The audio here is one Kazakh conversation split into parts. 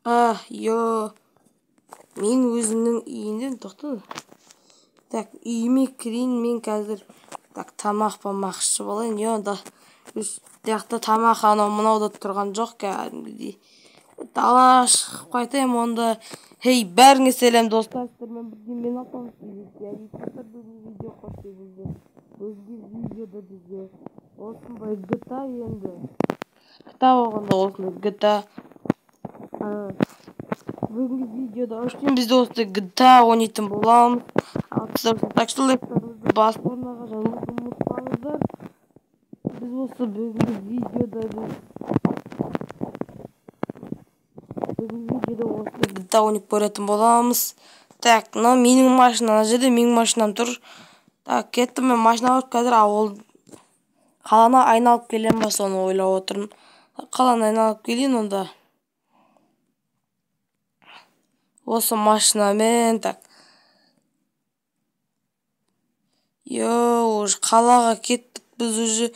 Йо. Мен өзімнің үйімден тоқтады. Так, үйіме кірейін, мен қазір тамақ памақшы болайын. Да жақта тамақ мынауда тұрған жоқ кәдімгідей. Дала шығып қайтайын онда. Хей, бәріңе сәлем достар, сіздермен бірге мен апам видео қосып өзге видеода бізге осындай GTA енді. GTA болғанда осындай GTA. Бүгінгі видеода өшкен бізде осындай GTA ойнайтын боламыз. Так что лайктарыңызды басып орнаға жазуды ұмытпаңыздар. Біз осы бүгінгі видеода осындай GTA ойнап көретін боламыз. Так, мына менің машина, ана жерде менің машинам тұр. Так, кеттім мен машина алып қазір ауыл қаланы айналып келем ба, соны ойлап отырмын. Қаланы айналып келейін онда. Осы машинамен, так. Уже қалаға кеттік біз уже.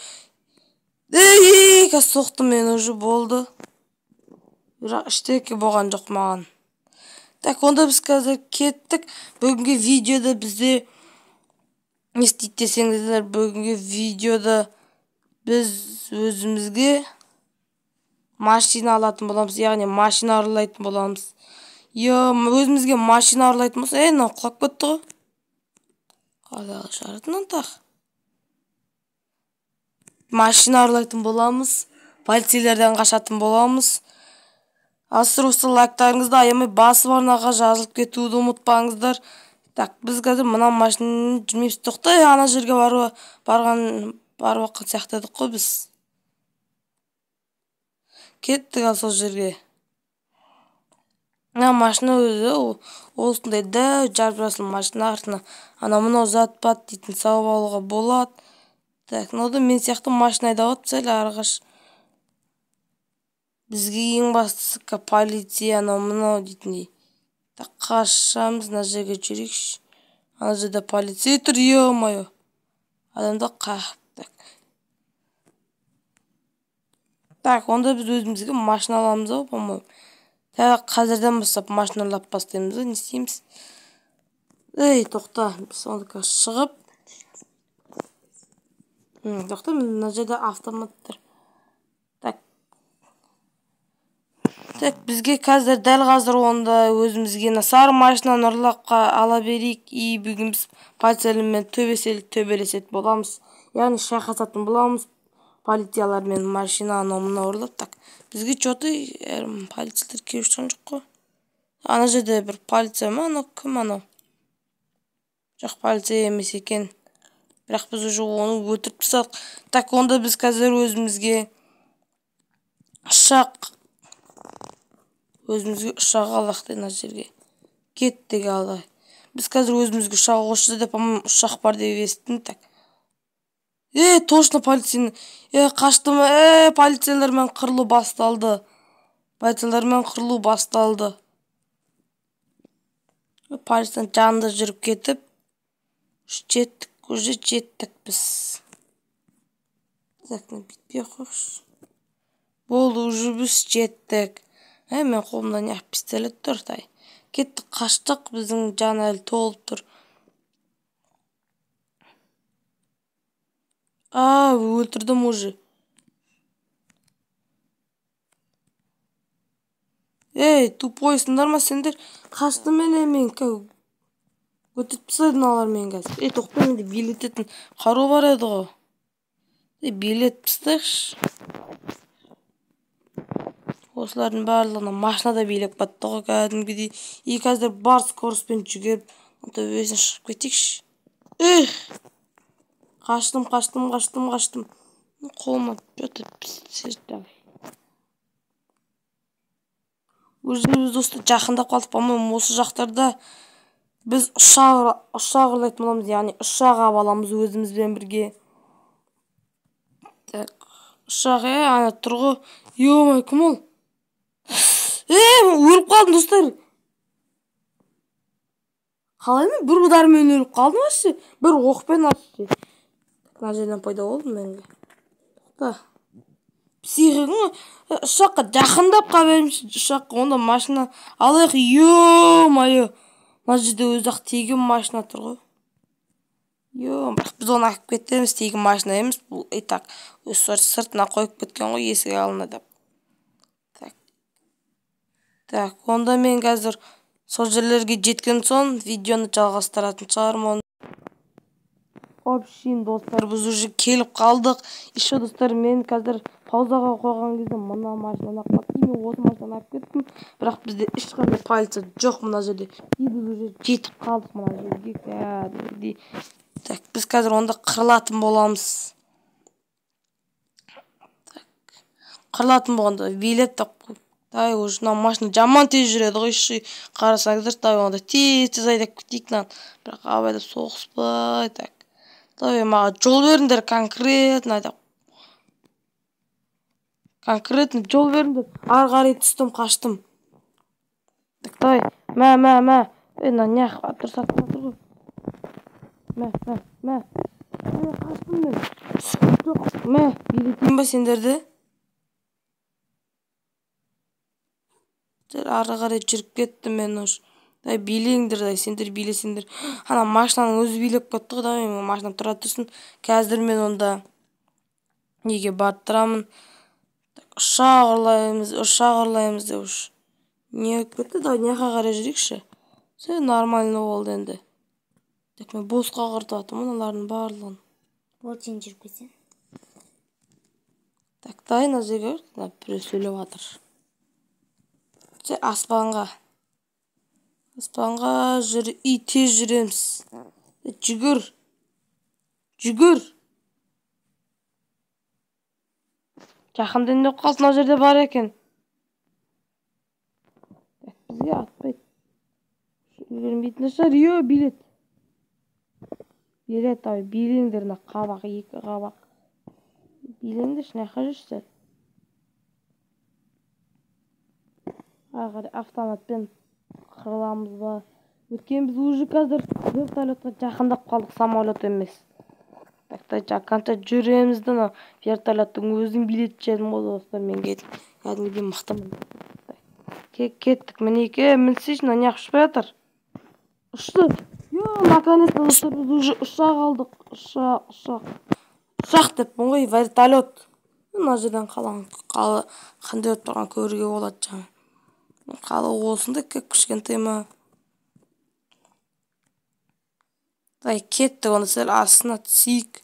Қазір соқтым мен уже болды. Бірақ іштеке болған жоқ маған. Так, онда біз қазір кеттік. Бүгінгі видеода бізде не істейді десеңіздер, бүгінгі видеода біз өзімізге машина алатын боламыз, яғни машина ұрлайтын боламыз. Өзімізге машина ұрлайтын болса, мынау құлап кетті ғой. Қалай жарытын антақ. Машина ұрлайтын боламыз, полицейлерден қашатын боламыз. Асыр осы лайктарыңызды аямай басып арнаға жазылып кетуді ұмытпаңыздар. Так, біз қазір мына машинаны жүрмейміз. Тоқтай, ана жерге барған уақыт сияқтадық қой біз. Кеттік ал сол жерге. Мына машина өзі осындай дәу жарбырасыл машина артына мынау зат-пат дейтін сауып алуға болады. Так, мынау мен сияқты машина айдап сәл арғаш. Бізге ең бастысы полиция мынау дейтіндей. Так, қашамыз, мына жерге жүрейікші. Ана жерде полицей тұр, ё-моё. Адамда қағып. Так, онда біз өзімізге машина аламыз ау, по-моему. Қазірден бастап машина ұрлап бастаймыз, не істейміз? Тоқта, біз онда шығып. Тоқта, мына жерде автомат тұр. Так, бізге қазір дәл қазір онда өзімізге сары машинаны ұрлап ала берейік. Бүгін біз полициямен төбелесетін боламыз. Яғни шайқасатын боламыз. Полициялармен машинаны ұрлап. Так, бізге что-то полицейлер келіп жатқан жоқ қой. Ана жерде бір полиция ма, анау кім анау? Жоқ, полиция емес екен. Бірақ біз уже оны өлтіріп тастадық. Так, онда біз қазір өзімізге ұшақ алақ ана жерге. Кеттік алдай. Біз қазір өзімізге ұшақ осы жерде, по-моему, ұшақ бар деп естідім. Так. Точно полицияны. Қаштым. Полицейлермен қырылу басталды. Полицияның жанында жүріп кетіп, уже жеттік біз. Так, бітпей қойшы. Болды, уже біз жеттік. Мен қолымда не пистолет тұр. Кеттік, қаштық, біздің жан әлі толып тұр. Өлтірдім уже. Тупойсыңдар ма сендер? Қашты мен өтіп тастайдың алар мен қазір. Тоқта, менде билет етін қару бар еді ғой. Билет тастайықшы. Осылардың барлығына машинада билеп қатты ғой кәдімгідей. Қазір бар скоростьпен жүгеріп, төбесін шығып кетейікші. Қаштым. Қолыма что-то пістер. Уже біз досты жақындап қалдық, по-моему, осы жақтарда біз ұшақ ұрлайтын боламыз, яғни ұшақ аламыз өзімізбен бірге. Так, ұшақ, ана тұрғы. Ё-моё, кім ол? Өліп қалдым, достар. Қалай мен бір удармен өліп қалдым осы? Бір оқпен атты. Мына жерден пайда болдым мен. психигің ұшаққа жақындап қабемші ұшаққа онда машина алайық. Ё-майо, мына жерде өзі-ақ тегін машина тұр ғой. Бірақ біз оны алып кетеміз, тегін машина емес, бұл и так сыртына қойып кеткен ғой, есік алдына деп. Так, онда мен қазір сол жерлерге жеткен соң видеоны жалғастыратын шығармын. Общин достар, біз уже келіп қалдық. Еще достар, мен қазір паузаға қойған кезде мына машинаны алып кеттім, мен осы машинаны алып кеттім. Бірақ бізде ешқандай полиция жоқ мына жерде. Біз уже жетіп қалдық мына жерге кәдімгідей. Так, біз қазір онда қырылатын боламыз. Қырылатын болғанда билет тапқып. Тай, уже мына машина жаман тез жүреді ғой, қарасаңыздар, тай, онда тез айдап кетейік. Бірақ абайлап соғыспай, так. Тай, маған жол беріңдер, конкретно деп. Конкретно жол беріңдер. Ары қарай түстім, қаштым. Так, тай, мә. Нях, тұрсақ тұр ғой. Мә. Қаштым мен. Мә, билетейін ба сендерді? Ары қарай жүріп кеттім мен уж. Дай, билеңдер, дай, сендер билесеңдер. Ана машинаның өзі билеп кетті ғой, дай, мен машина тұра тұрсын. Қазір мен онда неге барып тұрамын. Ұшақ ұрлаймыз деп уж. Не кетті, дай, неға қарай жүрейікші. Все нормально болды енді. Так, мен босқа құртып атым, олардың барлығын. Вот сен жүріп кетсең. Так, дай, мына жерге біреу сөйлеп жатыр. Аспанға тез жүреміз. Жүгір. Жақында не қалды, мына жерде бар екен. Бізге атпайды. Үлгермейтін шығар. Билет. Ай, билеңдер, қабақ, екі қабақ. Билеңдер, шынайқа жүрсіздер. Ағыр автоматпен қырыламыз ба. Өткен біз уже қазір вертолетқа жақындап қалдық, самолет емес. Так, жақында жүремізді, вертолеттің өзін билет жедім ғой достар, мен кәдімгідей мықтымын. Кеттік, мінеке, мінсейші, не ұшпай жатыр. Ұшты. Наконец-то достар, біз уже ұшақ алдық. Ұшақ деппін ғой, вертолет. Мына жерден қандай өтіп тұрған көруге болады жаңа. Қалы осында кішкентай ма. Дай, кеттік, оны сәл астына түсейік.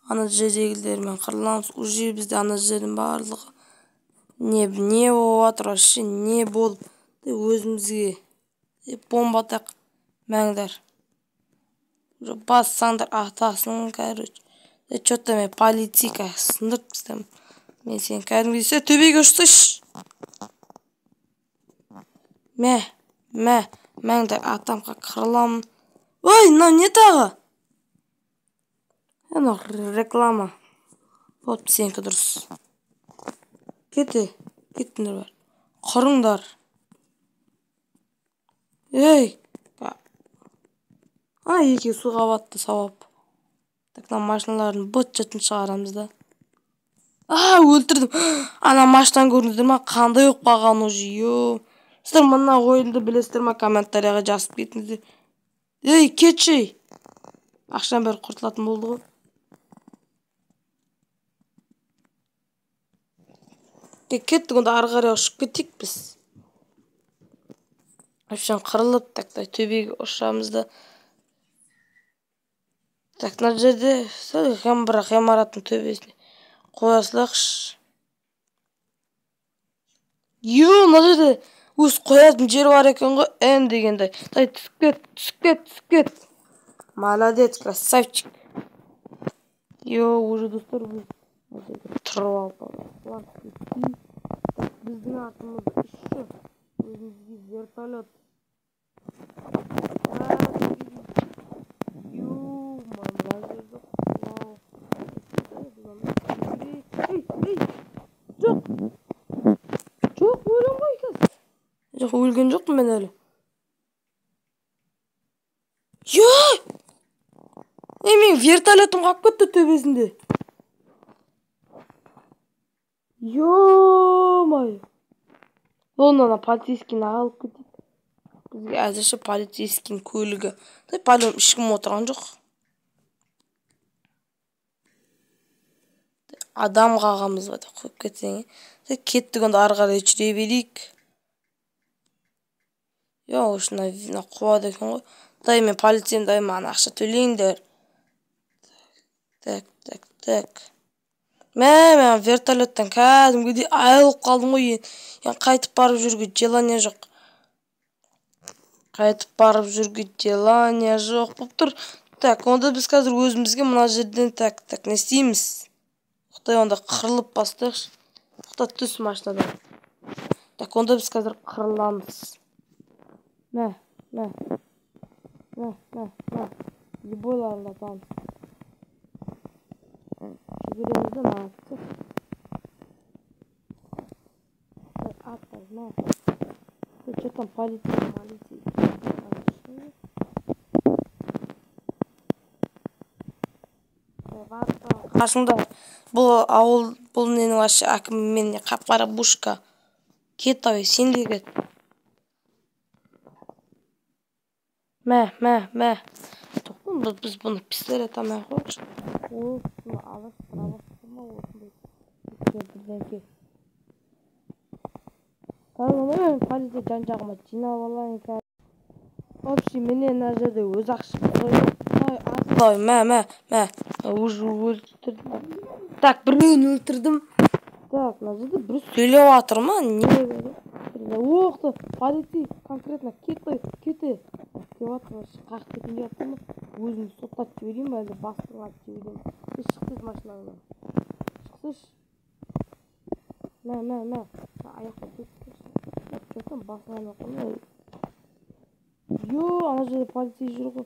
Ана жердегілермен қырыламыз. Уже бізде ана жердің барлығы. Не болып жатыр, не болып. Өзімізге бомба тақ мәңдер. Бассаңдар атасын, короче. Что-то мен полицейка сындырып тастаймын. Мен сен кәдімгідей төбеге ұшсайшы. Мәңдер атамға қырыламын. Ой, не тағы? Реклама. Вот сенкі дұрыс. Кеттіңдер бар. Құрыңдар. Еке суға батты, сауап. Так, машиналарын бұт жатын шығарамыз да. Өлтірдім. Ана машинаны көрдіңіздер ма? Қандай өп қалған уже. Сіздер мына ойынды білесіздер ма? Комментарияға жазып кетіңіздер. Кетші. Ақшан бәрі құртылатын болды ғой. Кеттік, онда ары қарай ұшып кетейік біз. Өшен қырылып, тақтай төбеге ұшамызды. Так, мына жерде ғимараттың төбесіне қоясылақшы. Мына жерде өз қоятын жер бар екен ғой, Н дегенде. Түсіп кет. Молодец, красавчик. Уже достар, біз тұрып алып. Біздің артымыз үші. Өзімізге вертолет. Жоқ, өлім ғой кәз. Жоқ, өлген жоқпын мен әлі. Мен вертолетім қап кетті төбесінде. Ё-моё. Ана полицейскийni алып кетейік. Бізге әзірше полицейскийдің көлігі. Пәлем ешкім отырған жоқ. Адам қағамыз ба деп қойып кетсең. Кеттік онда ары қарай жүре берейік. Осына қуады екен ғой. Дай мен полицеймін, дай маған ақша төлейіндер. Так. Мен вертолеттен кәдімгідей айылып қалдым ғой. Қайтып барып жүрге желание жоқ. Болып тұр. Так, онда біз қазір өзімізге мына жерден не істейміз? Құқтай онда қырылып бастықшы. Құқта түс машинадан. Так, онда біз қазір қырыламыз. Мә. Ебойларында там. Жүгіремізді нақты. Аттай, мә. Что там полицей? Қасында бұл ауыл, бұл ненің вообще әкімімен қап-қара бушка. Кет ай, сен де кет. Мә. Тоқтың, біз бұны пистолет алмай қойшы. Осыны алып Қазір полиция жан-жағыма жинап алайын. Вообще, менен мына жерде өз ақшым қойып. Мә. Уже өлтірдім. Так, біреуін өлтірдім. Так, мына жерде бір сөйлеп жатыр ма? Не керек? Оқты, полицей конкретно кет. Деп жатыр, қақ кетейін деп жатыр ма? Өзімді соттатып жіберейін бе, әлде бастығын атып жіберейін бе? Шықсыз машинадан. Шықсыз. Мә. Аяққа кетті. Что-то басынан оқылмай. Ана жерде полицей жүр ғой.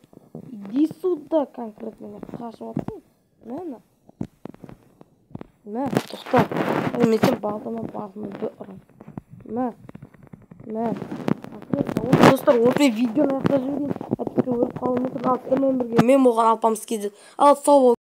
Иди сюда конкретно. Қашып жатсың. Мә, тоқта. Мен сен балтама басымызды ұрам. Мә. Достар, осымен видеоны аяқтап жіберейін. Әйтпесе өліп қалуы мүмкін. Ал, сіздермен бірге мен болған Алпамыс Кз. Ал, сау бол.